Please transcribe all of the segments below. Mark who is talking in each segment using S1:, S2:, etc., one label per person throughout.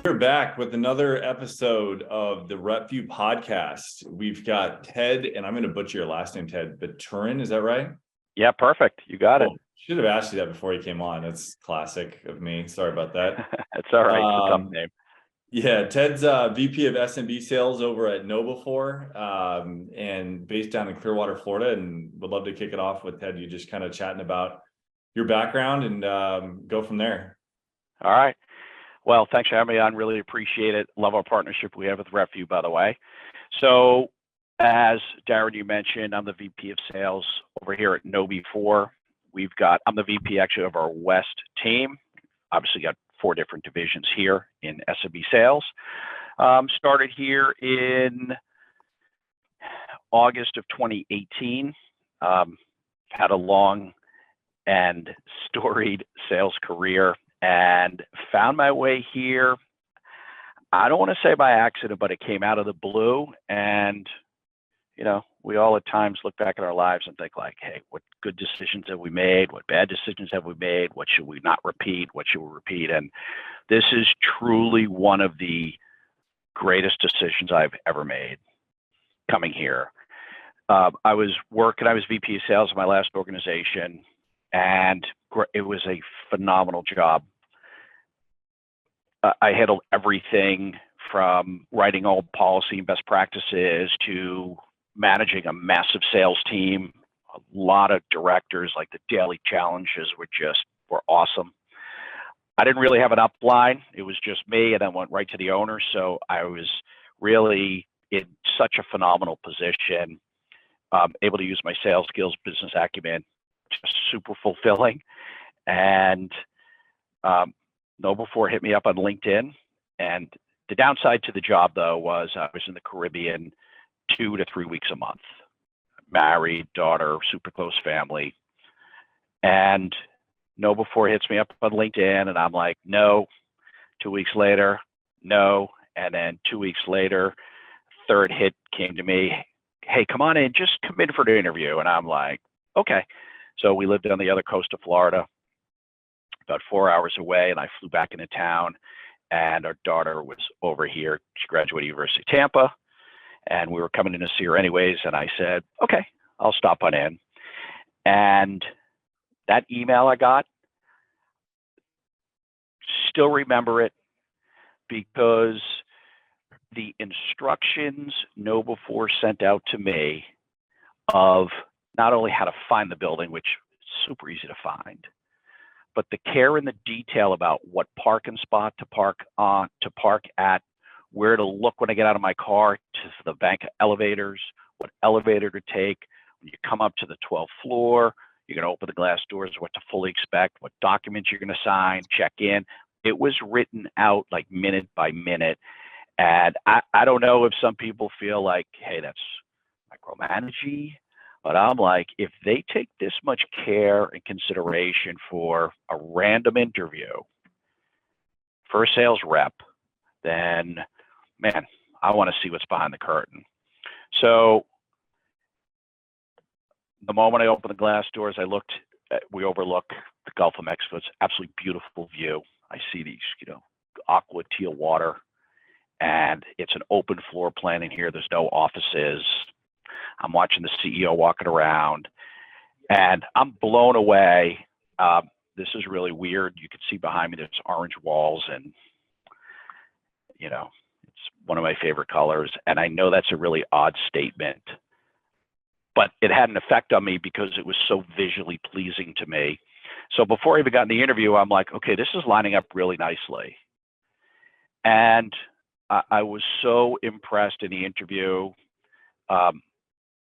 S1: We're back with another episode of the RepVue podcast. We've got Ted, and I'm going to butcher your last name, Ted Baturin. Is that right?
S2: Yeah, perfect. You got it.
S1: Should have asked you that before you came on. That's classic of me. Sorry about that.
S2: It's all right. It's a tough name.
S1: Yeah, Ted's VP of SMB sales over at KnowBe4, and based down in Clearwater, Florida, and would love to kick it off with Ted. You just kind of chatting about your background and go from there.
S2: All right. Well, thanks for having me on. Really appreciate it. Love our partnership we have with RepVue, by the way. So as Darin, you mentioned, I'm the VP of sales over here at KnowBe4. I'm the VP actually of our West team. Obviously got 4 different divisions here in SMB sales. Started here in August of 2018. Had a long and storied sales career and found my way here. I don't want to say by accident, but it came out of the blue. And, you know, we all at times look back at our lives and think like, hey, what good decisions have we made? What bad decisions have we made? What should we not repeat? What should we repeat? And this is truly one of the greatest decisions I've ever made coming here. I was VP of sales in my last organization, and it was a phenomenal job. I handled everything from writing all policy and best practices to managing a massive sales team, a lot of directors. Like the daily challenges were awesome. I didn't really have an upline. It was just me, and then went right to the owner. So I was really in such a phenomenal position, able to use my sales skills, business acumen, just super fulfilling. And KnowBe4 hit me up on LinkedIn. And the downside to the job, though, was I was in the Caribbean 2 to 3 weeks a month. Married, daughter, super close family. And KnowBe4 hits me up on LinkedIn, and I'm like, no. 2 weeks later, no. And then 2 weeks later, third hit came to me. Hey, come on in, just come in for the interview. And I'm like, okay. So we lived on the other coast of Florida, about 4 hours away, and I flew back into town, and our daughter was over here. She graduated University of Tampa, and we were coming in to see her anyways. And I said, okay, I'll stop on in. And that email I got, still remember it, because the instructions KnowBe4 sent out to me of not only how to find the building, which is super easy to find, but the care and the detail about what parking spot to park on, to park at, where to look when I get out of my car, to the bank elevators, what elevator to take. When you come up to the 12th floor, you're going to open the glass doors, what to fully expect, what documents you're going to sign, check in. It was written out like minute by minute. And I don't know if some people feel like, hey, that's micromanaging, but I'm like, if they take this much care and consideration for a random interview for a sales rep, then, man, I want to see what's behind the curtain. So the moment I opened the glass doors, we overlook the Gulf of Mexico. It's absolutely beautiful view. I see these, aqua teal water, and it's an open floor plan in here. There's no offices. I'm watching the CEO walking around, and I'm blown away. This is really weird. You can see behind me, there's orange walls, and, it's one of my favorite colors. And I know that's a really odd statement, but it had an effect on me because it was so visually pleasing to me. So before I even got in the interview, I'm like, okay, this is lining up really nicely. And I was so impressed in the interview.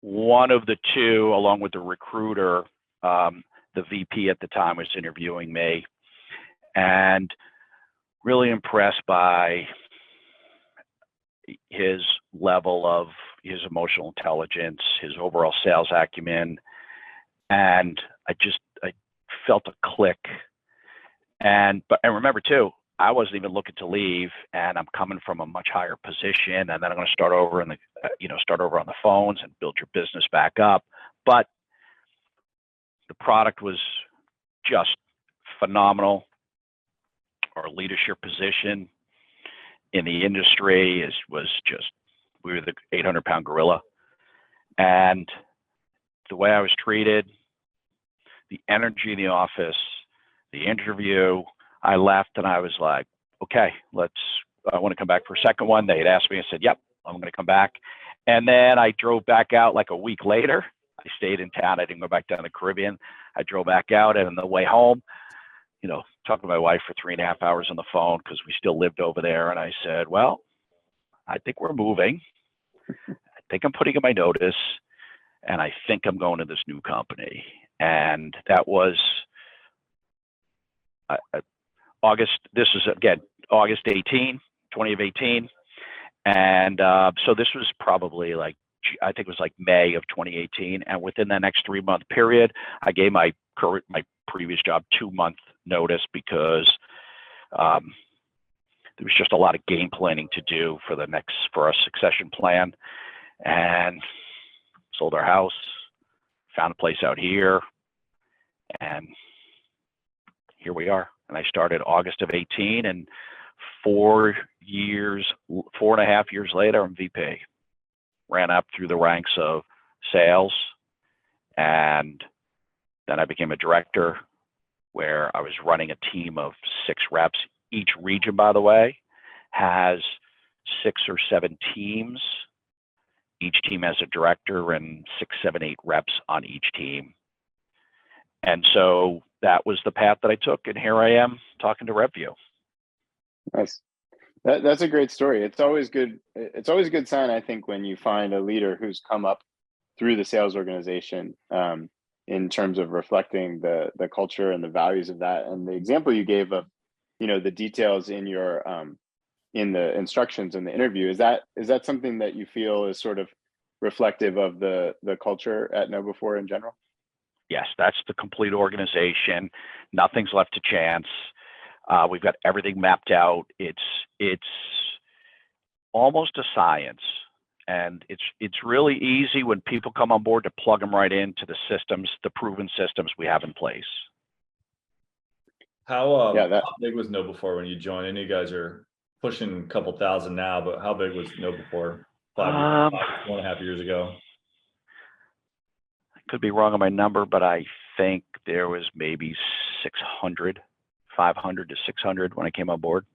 S2: One of the two, along with the recruiter, the VP at the time was interviewing me, and really impressed by his level of his emotional intelligence, his overall sales acumen. And I felt a click. And remember too, I wasn't even looking to leave, and I'm coming from a much higher position, and then I'm going to start over on the phones and build your business back up. But the product was just phenomenal. Our leadership position, in the industry. Was just, we were the 800-pound gorilla. And the way I was treated, the energy in the office, the interview, I left and I was like, okay, I want to come back for a second one. They had asked me, I said, yep, I'm going to come back. And then I drove back out like a week later. I stayed in town. I didn't go back down to the Caribbean. I drove back out, and on the way home, talking to my wife for 3.5 hours on the phone because we still lived over there. And I said, well, I think we're moving. I think I'm putting in my notice, and I think I'm going to this new company. And that was August. This is, again, August 20 of 18. And so this was probably like, I think it was like May of 2018. And within the next 3-month period, I gave my previous job 2-month notice because there was just a lot of game planning to do for our succession plan. And sold our house, found a place out here, and here we are. And I started August of 18, and 4.5 years later, I'm VP. Ran up through the ranks of sales, and then I became a director where I was running a team of 6 reps. Each region, by the way, has 6 or 7 teams. Each team has a director and 6, 7, 8 reps on each team. And so that was the path that I took, and here I am talking to RepVue.
S3: Nice. That's a great story. It's always good. It's always a good sign, I think, when you find a leader who's come up through the sales organization, in terms of reflecting the culture and the values of that. And the example you gave of, the details in your in the instructions in the interview, is that something that you feel is sort of reflective of the culture at KnowBe4 in general?
S2: Yes, that's the complete organization. Nothing's left to chance. We've got everything mapped out. It's almost a science, and it's really easy when people come on board to plug them right into the systems, the proven systems we have in place.
S1: How big was KnowBe4 when you joined? I know you guys are pushing a couple thousand now, but how big was KnowBe4 4.5 years ago?
S2: I could be wrong on my number, but I think there was maybe 500 to 600 when I came on board.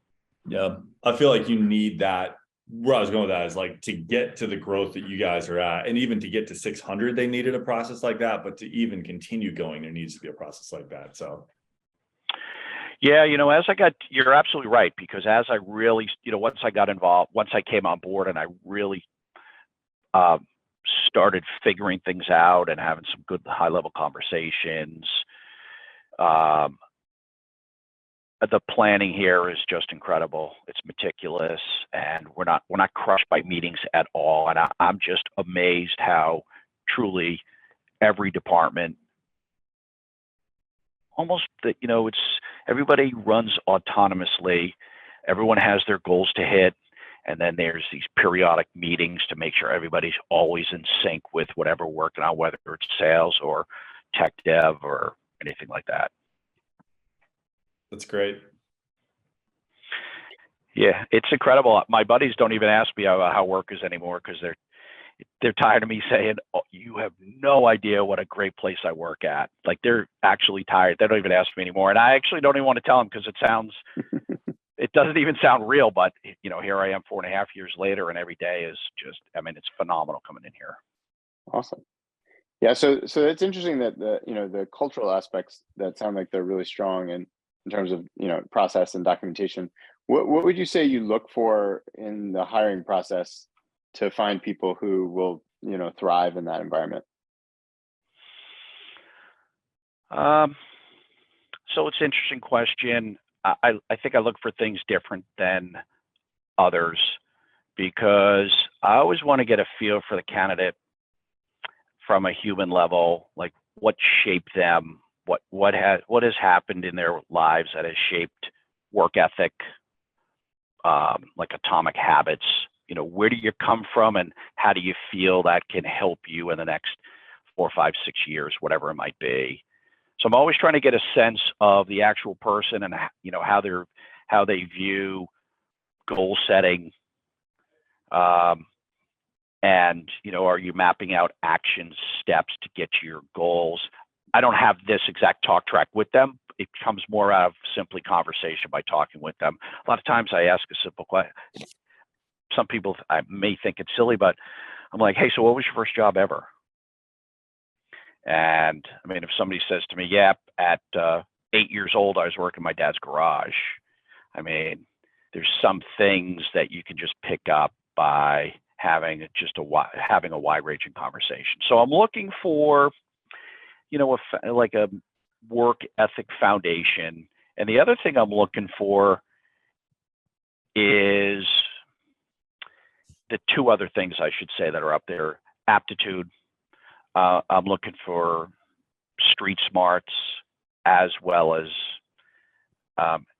S1: Yeah, I feel like you need that. Where I was going with that is like, to get to the growth that you guys are at, and even to get to 600, they needed a process like that. But to even continue going, there needs to be a process like that. So.
S2: Yeah, you're absolutely right, because as I really, once I got involved, once I came on board and I really started figuring things out and having some good high level conversations, the planning here is just incredible. It's meticulous, and we're not crushed by meetings at all. And I'm just amazed how truly every department, almost that, it's everybody runs autonomously. Everyone has their goals to hit, and then there's these periodic meetings to make sure everybody's always in sync with whatever we're working on, whether it's sales or tech dev or anything like that.
S1: That's great.
S2: Yeah, it's incredible. My buddies don't even ask me how work is anymore, because they're tired of me saying, oh, you have no idea what a great place I work at. Like, they're actually tired. They don't even ask me anymore. And I actually don't even want to tell them, because it doesn't even sound real. But, here I am 4.5 years later, and every day is just, it's phenomenal coming in here.
S3: Awesome. Yeah. So it's interesting that the cultural aspects that sound like they're really strong in terms of, process and documentation. What would you say you look for in the hiring process to find people who will, thrive in that environment?
S2: So it's an interesting question. I think I look for things different than others, because I always want to get a feel for the candidate from a human level, like what shaped them, what has happened in their lives that has shaped work ethic, like atomic habits. Where do you come from, and how do you feel that can help you in the next 4, 5, 6 years, whatever it might be. So I'm always trying to get a sense of the actual person, and how they view goal setting? And, are you mapping out action steps to get to your goals? I don't have this exact talk track with them. It comes more out of simply conversation by talking with them. A lot of times I ask a simple question. Some people I may think it's silly, but I'm like, hey, so what was your first job ever? And I mean, if somebody says to me, yeah, at 8 years old, I was working in my dad's garage. I mean, there's some things that you can just pick up by having a wide-ranging conversation. So I'm looking for, like a work ethic foundation. And the other thing I'm looking for is the two other things I should say that are up there: aptitude. I'm looking for street smarts, as well as,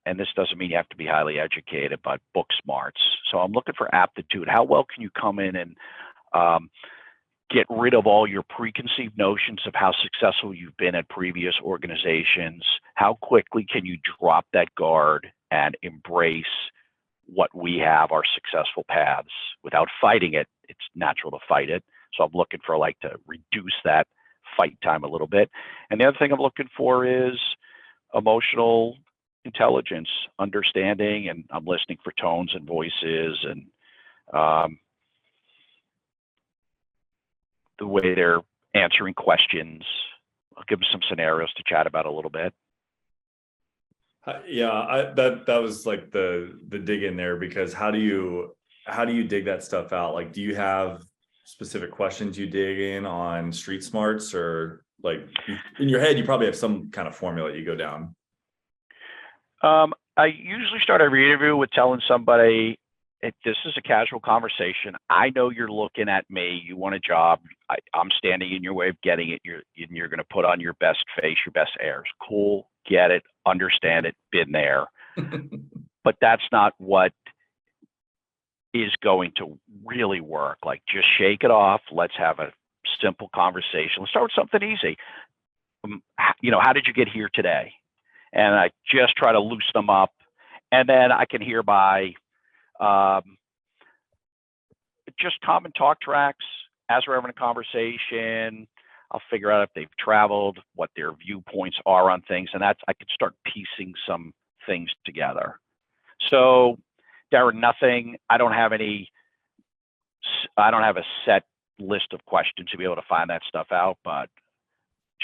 S2: and this doesn't mean you have to be highly educated, but book smarts. So I'm looking for aptitude. How well can you come in and get rid of all your preconceived notions of how successful you've been at previous organizations? How quickly can you drop that guard and embrace what we have, our successful paths, without fighting it? It's natural to fight it. So I'm looking for to reduce that fight time a little bit. And the other thing I'm looking for is emotional intelligence, understanding, and I'm listening for tones and voices and the way they're answering questions. I'll give them some scenarios to chat about a little bit.
S1: Yeah, that was like the dig in there, because how do you dig that stuff out? Like, do you have specific questions you dig in on street smarts, or like in your head you probably have some kind of formula you go down?
S2: I usually start every interview with telling somebody, this is a casual conversation. I know you're looking at me. You want a job. I'm standing in your way of getting it. You're going to put on your best face, your best airs. Cool. Get it. Understand it. Been there. But that's not what is going to really work. Like, just shake it off. Let's have a simple conversation. Let's start with something easy. How did you get here today? And I just try to loosen them up. And then I can hereby just common talk tracks as we're having a conversation. I'll figure out if they've traveled, what their viewpoints are on things, and I could start piecing some things together. So Darin, I don't have a set list of questions to be able to find that stuff out, but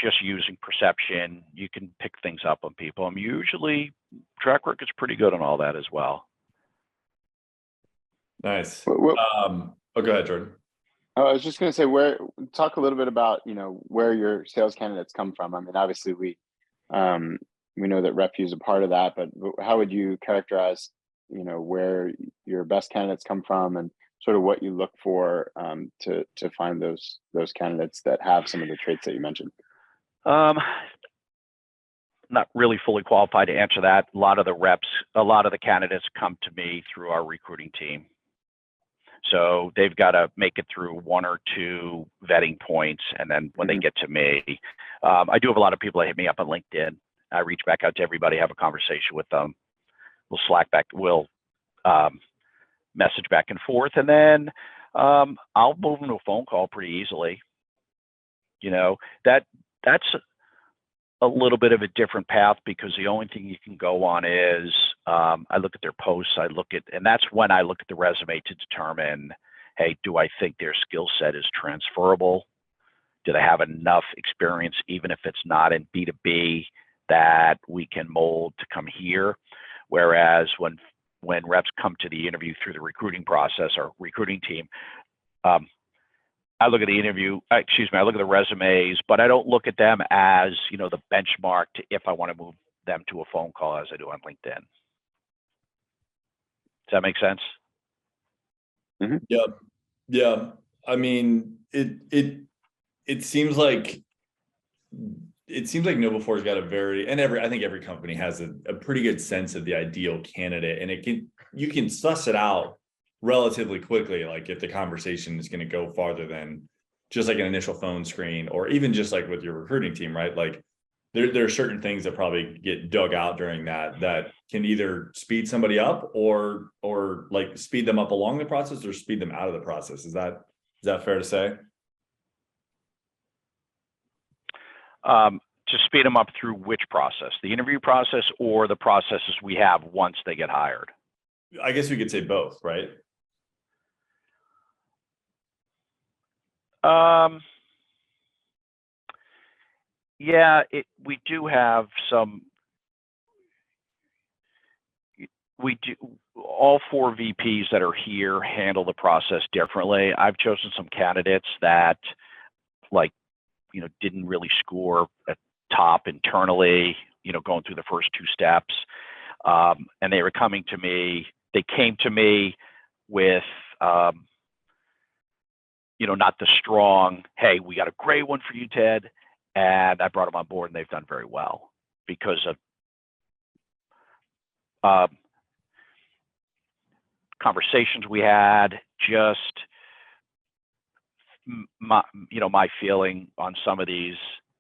S2: just using perception, you can pick things up on people. I'm usually, track record is pretty good on all that as well.
S1: Nice.
S3: Well,
S1: Go ahead, Jordan.
S3: I was just going to say, talk a little bit about, where your sales candidates come from. I mean, obviously we know that RepVue is a part of that, but how would you characterize, where your best candidates come from, and sort of what you look for to find those candidates that have some of the traits that you mentioned?
S2: Not really fully qualified to answer that. A lot of the candidates come to me through our recruiting team. So they've got to make it through one or two vetting points, and then when they get to me, I do have a lot of people that hit me up on LinkedIn. I reach back out to everybody, have a conversation with them. We'll Slack back, we'll message back and forth, and then I'll move them to a phone call pretty easily. That's a little bit of a different path, because the only thing you can go on is I look at their posts, and that's when I look at the resume to determine, hey, do I think their skill set is transferable? Do they have enough experience, even if it's not in B2B, that we can mold to come here? Whereas when reps come to the interview through the recruiting process or recruiting team, I look at the resumes, but I don't look at them as, the benchmark to if I want to move them to a phone call, as I do on LinkedIn. Does that make sense?
S1: Mm-hmm. Yeah. I mean, it seems like KnowBe4’s got I think every company has a pretty good sense of the ideal candidate, and you can suss it out relatively quickly, like if the conversation is going to go farther than just like an initial phone screen, or even just like with your recruiting team, right? Like there are certain things that probably get dug out during that can either speed somebody up or like speed them up along the process or speed them out of the process. Is that fair to say?
S2: To speed them up through which process? The interview process or the processes we have once they get hired?
S1: I guess we could say both, right?
S2: Yeah, we do have some. We do. All 4 VPs that are here handle the process differently. I've chosen some candidates that, like, didn't really score at top internally, going through the first 2 steps. And they were coming to me, they came to me with, not the strong, hey, we got a great one for you, Ted. And I brought them on board and they've done very well because of conversations we had, just my feeling on some of these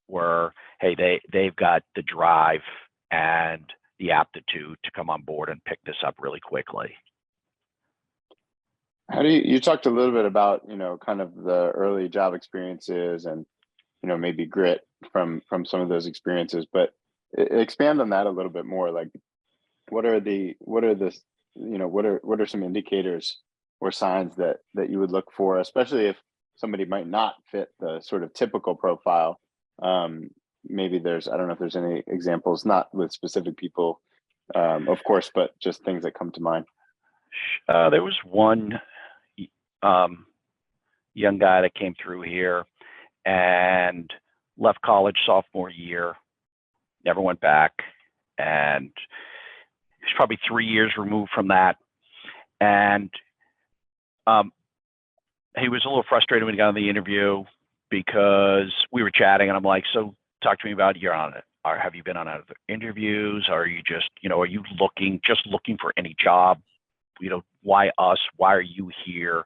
S2: were, hey, they've got the drive and the aptitude to come on board and pick this up really quickly.
S3: How do you talked a little bit about, kind of the early job experiences and, maybe grit from some of those experiences, but expand on that a little bit more. Like, what are some indicators or signs that you would look for, especially if somebody might not fit the sort of typical profile? Maybe I don't know if there's any examples, not with specific people, of course, but just things that come to mind.
S2: There was one young guy that came through here and left college sophomore year, never went back, and he's probably 3 years removed from that. And he was a little frustrated when he got on the interview because we were chatting and I'm like, so talk to me about have you been on other interviews? Are you just, are you looking for any job? Why us? Why are you here?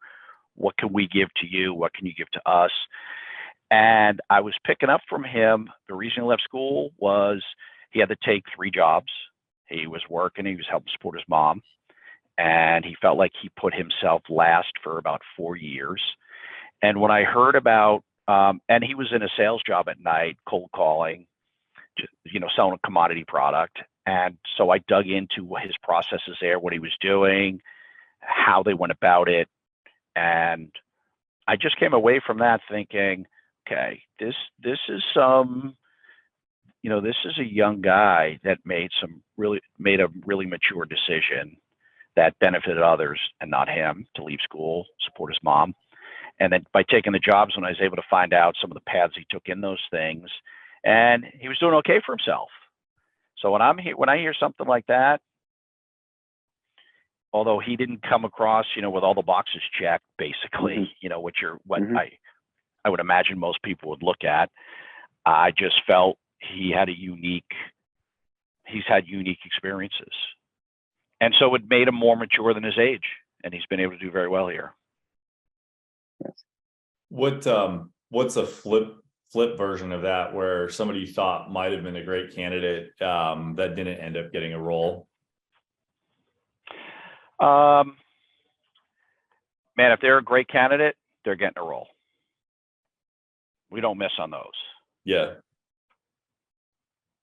S2: What can we give to you? What can you give to us? And I was picking up from him, the reason he left school was he had to take 3 jobs. He was working, he was helping support his mom, and he felt like he put himself last for about 4 years. And when I heard about, and he was in a sales job at night, cold calling, selling a commodity product. And so I dug into his processes there, what he was doing, how they went about it. And I just came away from that thinking, okay, this is this is a young guy that made a really mature decision that benefited others and not him, to leave school, support his mom. And then by taking the jobs, when I was able to find out some of the paths he took in those things, and he was doing okay for himself. So when I hear something like that, although he didn't come across, with all the boxes checked, basically,
S3: Mm-hmm.
S2: I would imagine most people would look at, I just felt he's had unique experiences. And so it made him more mature than his age, and he's been able to do very well here.
S3: Yes.
S1: What's a flip version of that where somebody you thought might have been a great candidate that didn't end up getting a role?
S2: Man, if they're a great candidate, they're getting a role. We don't miss on those.
S1: Yeah.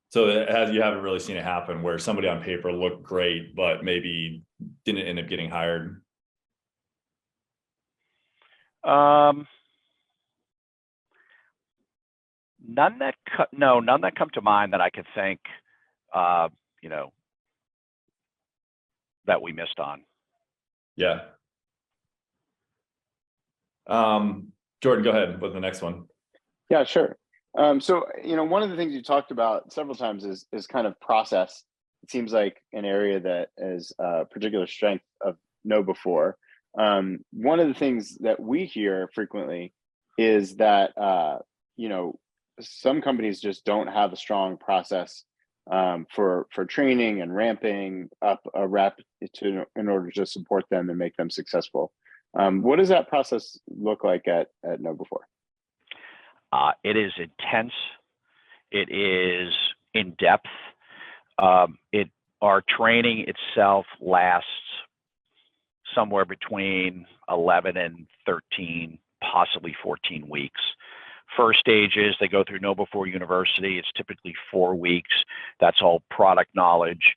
S1: So you haven't really seen it happen where somebody on paper looked great, but maybe didn't end up getting hired?
S2: None that come to mind that I could think, that we missed on.
S1: Yeah. Jordan, go ahead with the next one.
S3: Yeah, sure. So, one of the things you talked about several times is kind of process. It seems like an area that is a particular strength of KnowBe4. One of the things that we hear frequently is that, some companies just don't have a strong process for training and ramping up a rep in order to support them and make them successful. What does that process look like at KnowBe4?
S2: It is intense. It is in depth. Our training itself lasts somewhere between 11 and 13, possibly 14 weeks. First stages, they go through KnowBe4 University. It's typically 4 weeks. That's all product knowledge,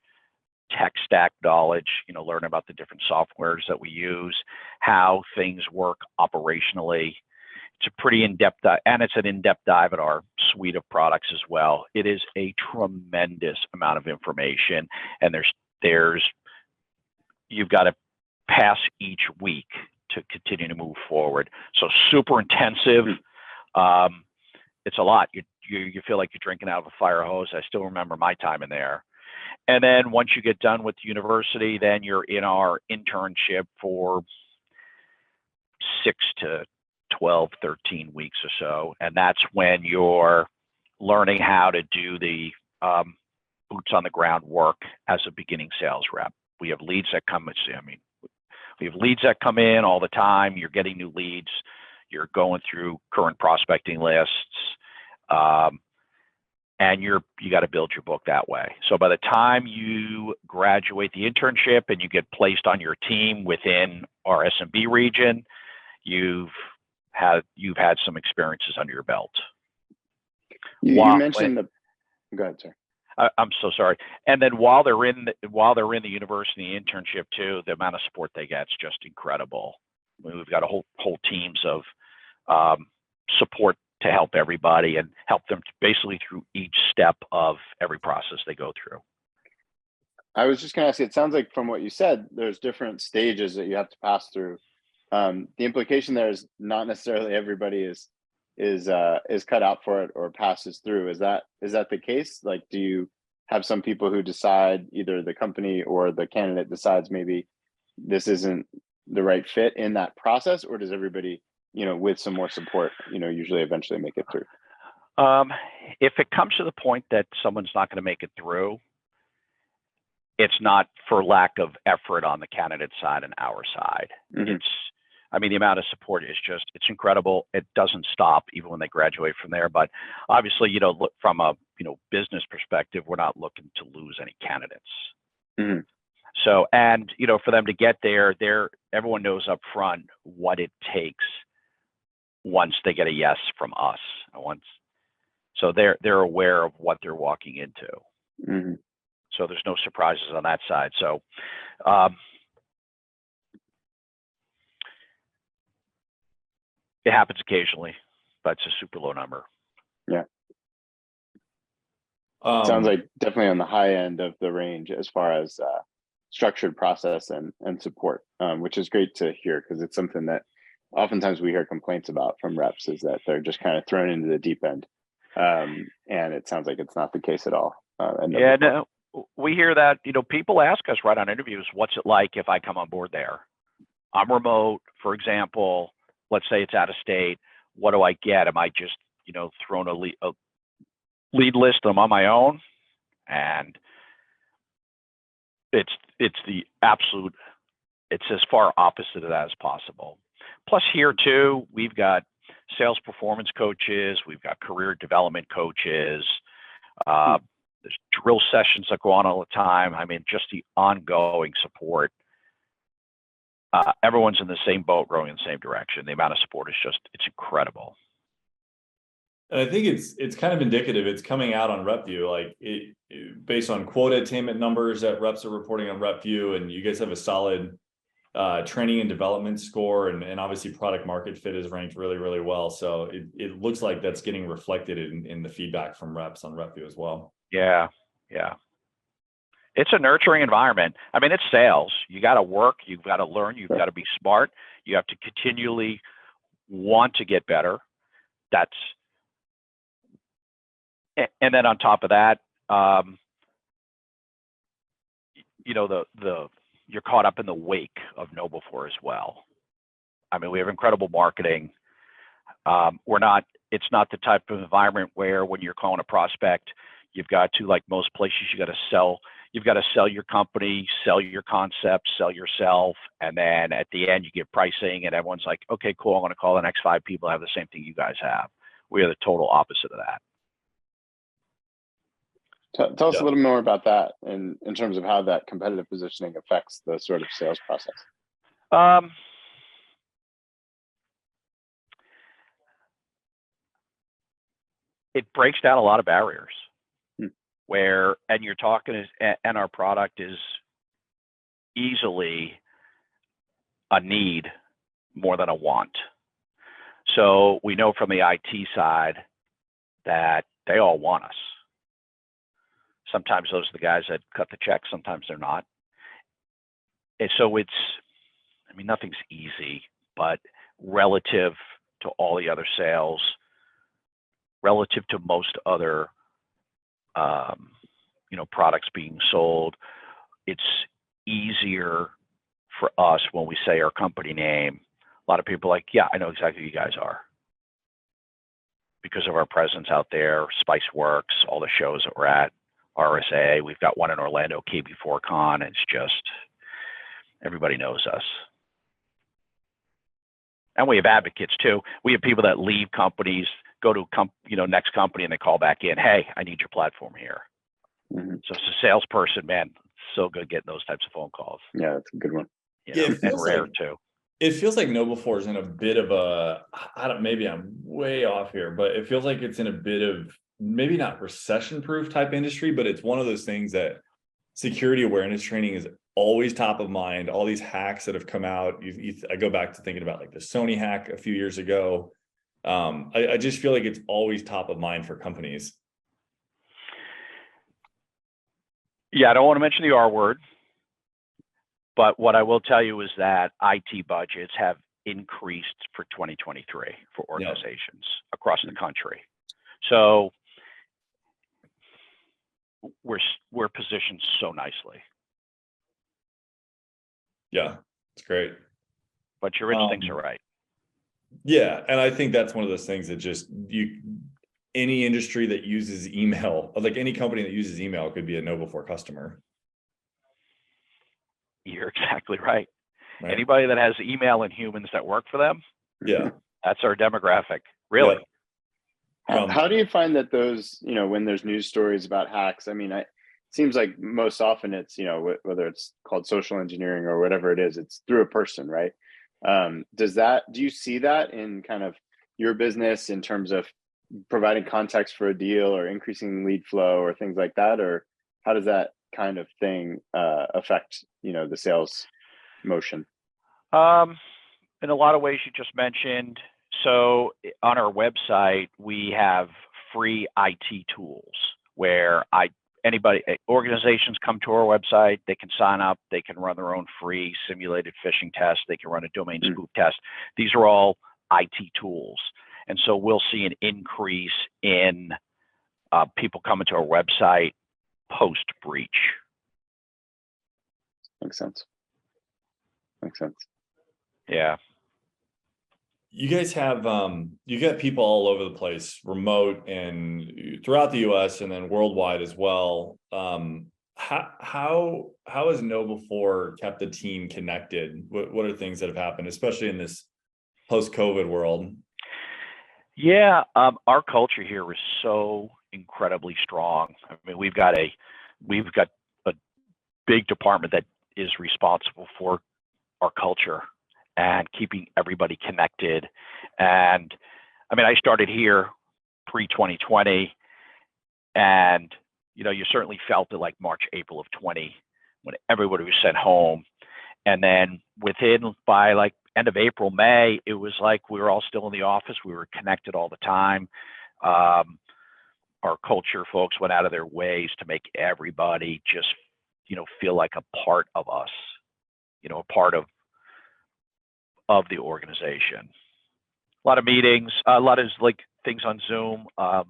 S2: tech stack knowledge, learn about the different softwares that we use, how things work operationally. It's a pretty in-depth, and it's an in-depth dive at our suite of products as well. It is a tremendous amount of information, and you've got to pass each week to continue to move forward. So super intensive. It's a lot. You feel like you're drinking out of a fire hose. I still remember my time in there. And then once you get done with the university, then you're in our internship for 6 to 12, 13 weeks or so. And that's when you're learning how to do the boots on the ground work as a beginning sales rep. We have leads that come, we have leads that come in all the time. You're getting new leads. You're going through current prospecting lists. And you got to build your book that way. So by the time you graduate the internship and you get placed on your team within our SMB region, you've had some experiences under your belt.
S3: You mentioned go ahead, sir.
S2: I'm so sorry. And then while they're in the university internship too, the amount of support they get is just incredible. We've got a whole teams of support to help everybody and help them basically through each step of every process they go through.
S3: I was just going to ask you, it sounds like from what you said, there's different stages that you have to pass through. The implication there is not necessarily everybody is cut out for it or passes through. Is that the case? Like, do you have some people who decide, either the company or the candidate decides maybe this isn't the right fit in that process, or does everybody, with some more support, usually eventually make it through?
S2: If it comes to the point that someone's not going to make it through, it's not for lack of effort on the candidate side and our side. Mm-hmm. The amount of support is it's incredible. It doesn't stop even when they graduate from there. But obviously, look from a, business perspective, we're not looking to lose any candidates. Mm-hmm. So, and, for them to get there, everyone knows up front what it takes once they get a yes from us. So they're aware of what they're walking into. Mm-hmm. So there's no surprises on that side. So, it happens occasionally, but it's a super low number.
S3: Yeah. Sounds like definitely on the high end of the range as far as structured process and support, which is great to hear, because it's something that oftentimes we hear complaints about from reps, is that they're just kind of thrown into the deep end. And it sounds like it's not the case at all.
S2: No, we hear that, people ask us right on interviews, what's it like if I come on board there? I'm remote, for example. Let's say it's out of state. What do I get? Am I just, thrown a lead list and I'm on my own? And it's as far opposite of that as possible. Plus here too, we've got sales performance coaches, we've got career development coaches, there's drill sessions that go on all the time. Just the ongoing support. Everyone's in the same boat, rowing in the same direction. The amount of support is it's incredible.
S1: And I think it's kind of indicative. It's coming out on RepVue, like based on quota attainment numbers that reps are reporting on RepVue, and you guys have a solid training and development score, and obviously product market fit is ranked really, really well. So it looks like that's getting reflected in the feedback from reps on RepVue as well.
S2: Yeah. It's a nurturing environment. It's sales. You got to work. You've got to learn. You've got to be smart. You have to continually want to get better. And then on top of that, you're caught up in the wake of KnowBe4 as well. We have incredible marketing. It's not the type of environment where when you're calling a prospect, you've got to, like most places, you've got to sell your company, sell your concept, sell yourself. And then at the end, you get pricing and everyone's like, okay, cool. I'm going to call the next 5 people who have the same thing you guys have. We are the total opposite of that.
S3: Tell us
S1: Yeah.
S3: a little more about that in terms of how that competitive positioning affects the sort of sales process.
S2: It breaks down a lot of barriers
S3: Hmm.
S2: and you're talking, and our product is easily a need more than a want. So we know from the IT side that they all want us. Sometimes those are the guys that cut the check, sometimes they're not. And so nothing's easy, but relative to all the other sales, relative to most other products being sold, it's easier for us when we say our company name. A lot of people are like, yeah, I know exactly who you guys are, because of our presence out there, Spiceworks, all the shows that we're at, RSA. We've got one in Orlando, KB4 It's just, everybody knows us. And we have advocates too. We have people that leave companies, go to next company, and they call back in, hey, I need your platform here.
S3: Mm-hmm.
S2: So it's a salesperson, man, so good getting those types of phone calls.
S3: Yeah, that's a good one.
S2: And rare too.
S1: It feels like KnowBe4 is in a bit of maybe I'm way off here, but it feels like it's in a bit of maybe not recession-proof type industry, but it's one of those things that security awareness training is always top of mind. All these hacks that have come out, I go back to thinking about like the Sony hack a few years ago. I just feel like it's always top of mind for companies.
S2: Yeah, I don't want to mention the R word, but what I will tell you is that IT budgets have increased for 2023 for organizations across the country. So we're positioned so nicely.
S1: Yeah, it's great.
S2: But your instincts are right.
S1: Yeah, and I think that's one of those things that just any industry that uses email, like any company that uses email, could be a KnowBe4 customer.
S2: You're exactly right. Anybody that has email and humans that work for them,
S1: yeah,
S2: that's our demographic. Really.
S3: Yeah. How do you find that those, when there's news stories about hacks? I mean, it seems like most often it's, whether it's called social engineering or whatever it is, it's through a person, right? Do you see that in kind of your business in terms of providing context for a deal or increasing lead flow or things like that? Or how does that kind of thing affect, the sales motion?
S2: In a lot of ways you just mentioned. So on our website, we have free IT tools where organizations come to our website, they can sign up, they can run their own free simulated phishing test, they can run a domain spoof test. These are all IT tools. And so we'll see an increase in people coming to our website post-breach.
S3: Makes sense.
S2: Yeah.
S1: You guys have you got people all over the place, remote and throughout the US and then worldwide as well. How has KnowBe4 kept the team connected? What are things that have happened, especially in this post-COVID world?
S2: Yeah, our culture here is so incredibly strong. I mean, we've got a big department that is responsible for our culture and keeping everybody connected. And I mean, I started here pre-2020, and you certainly felt it like March, April of 20, when everybody was sent home. And then by like end of April, May, it was like we were all still in the office. We were connected all the time. Our culture folks went out of their ways to make everybody just, feel like a part of us, a part of the organization. A lot of meetings, a lot of like things on Zoom. I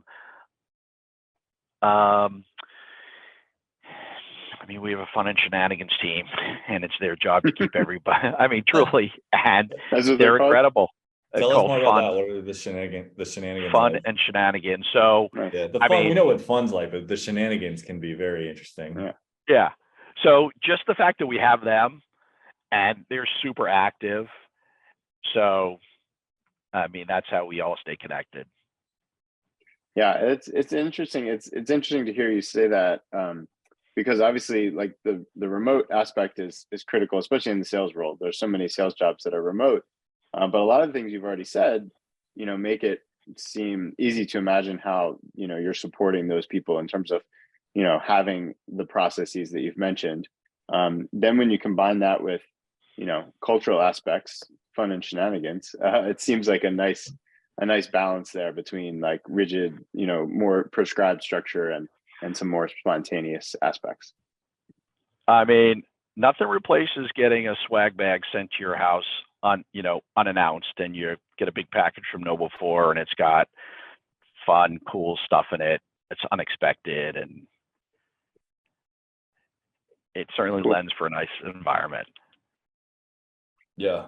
S2: mean, we have a fun and shenanigans team, and it's their job to keep everybody. I mean, truly, and they're incredible.
S1: Tell us more about that. What are the shenanigans?
S2: Fun
S1: like?
S2: And shenanigans. So
S1: yeah, the fun. We know what fun's like, but the shenanigans can be very interesting.
S2: Yeah. So just the fact that we have them, and they're super active. So, I mean, that's how we all stay connected.
S3: Yeah, it's interesting. It's interesting to hear you say that, because obviously, like the remote aspect is critical, especially in the sales role. There's so many sales jobs that are remote, but a lot of the things you've already said, make it seem easy to imagine how you're supporting those people in terms of having the processes that you've mentioned. Then when you combine that with cultural aspects, fun and shenanigans, it seems like a nice balance there between like rigid, more prescribed structure and some more spontaneous aspects.
S2: I mean, nothing replaces getting a swag bag sent to your house unannounced, and you get a big package from KnowBe4, and it's got fun, cool stuff in it. It's unexpected, and it certainly
S3: Cool.
S2: lends for a nice environment.
S1: Yeah.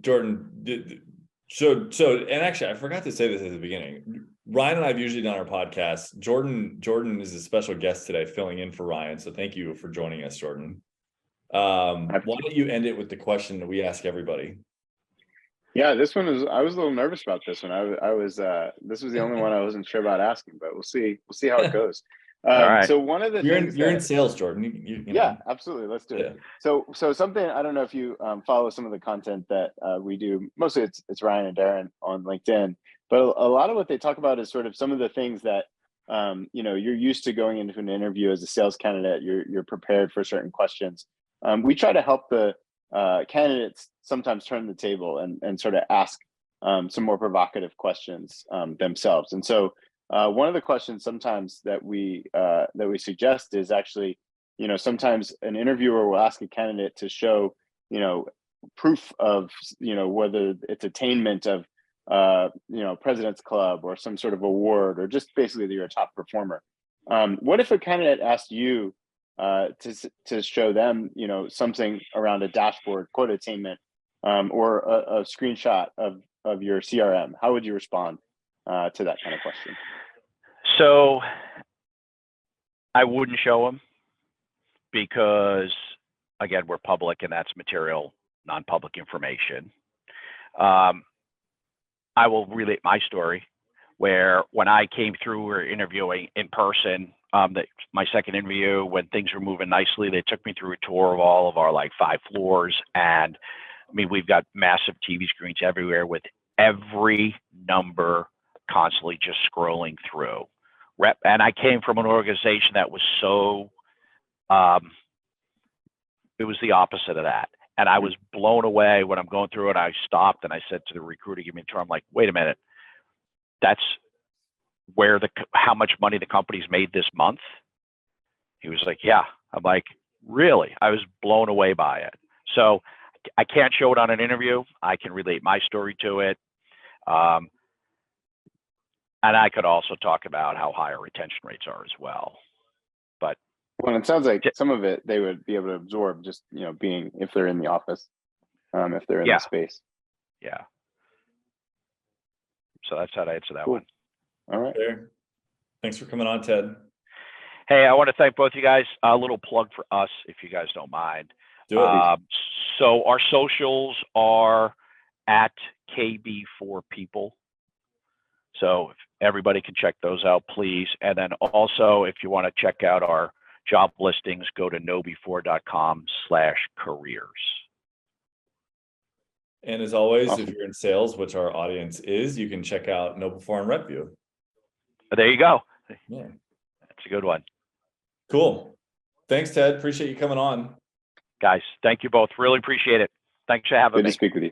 S1: Jordan, so, and actually, I forgot to say this at the beginning. Ryan and I have usually done our podcast. Jordan is a special guest today, filling in for Ryan. So thank you for joining us, Jordan. Why don't you end it with the question that we ask everybody?
S3: Yeah, this one is. I was a little nervous about this one. I was. This was the only one I wasn't sure about asking, but we'll see. We'll see how it goes.
S2: All right.
S3: So one of the things
S1: You're in sales, Jordan. You
S3: yeah,
S1: know.
S3: absolutely. Let's do it.
S1: Yeah.
S3: So something, I don't know if you follow some of the content that we do. Mostly it's Ryan and Darin on LinkedIn, but a lot of what they talk about is sort of some of the things that you're used to going into an interview as a sales candidate. You're prepared for certain questions. We try to help the candidates sometimes turn the table and sort of ask some more provocative questions themselves. And so one of the questions sometimes that we suggest is actually, sometimes an interviewer will ask a candidate to show, proof of, whether it's attainment of, President's Club or some sort of award, or just basically that you're a top performer. What if a candidate asked you to show them, something around a dashboard, quote attainment, or a screenshot of your CRM? How would you respond to that kind of question?
S2: So I wouldn't show them because, again, we're public and that's material, non-public information. I will relate my story where when I came through, we were interviewing in person. My second interview, when things were moving nicely, they took me through a tour of all of our 5 floors. And I mean, we've got massive TV screens everywhere with every number constantly just scrolling through. And I came from an organization that was so, it was the opposite of that. And I was blown away when I'm going through it. I stopped and I said to the recruiter, give me a tour. I'm like, wait a minute, that's where how much money the company's made this month? He was like, yeah. I'm like, really? I was blown away by it. So I can't show it on an interview. I can relate my story to it. And I could also talk about how high our retention rates are as well. But
S3: well, it sounds like some of it they would be able to absorb just, being, if they're in the office, if they're in the space.
S2: Yeah. So that's how to answer that
S3: Cool.
S2: one.
S3: All right.
S1: There. Thanks for coming on, Ted.
S2: Hey, I want to thank both you guys. A little plug for us, if you guys don't mind.
S1: Do it.
S2: So our socials are at KnowBe4People. So if everybody can check those out, please. And then also, if you want to check out our job listings, go to knowbe4.com/careers.
S1: And as always,
S3: Awesome.
S1: if you're in sales, which our audience is, you can check out KnowBe4 and RepVue.
S2: There you go.
S1: Yeah.
S2: That's a good one.
S1: Cool. Thanks, Ted. Appreciate you coming on.
S2: Guys, thank you both. Really appreciate it. Thanks for having me.
S3: Good to speak with you.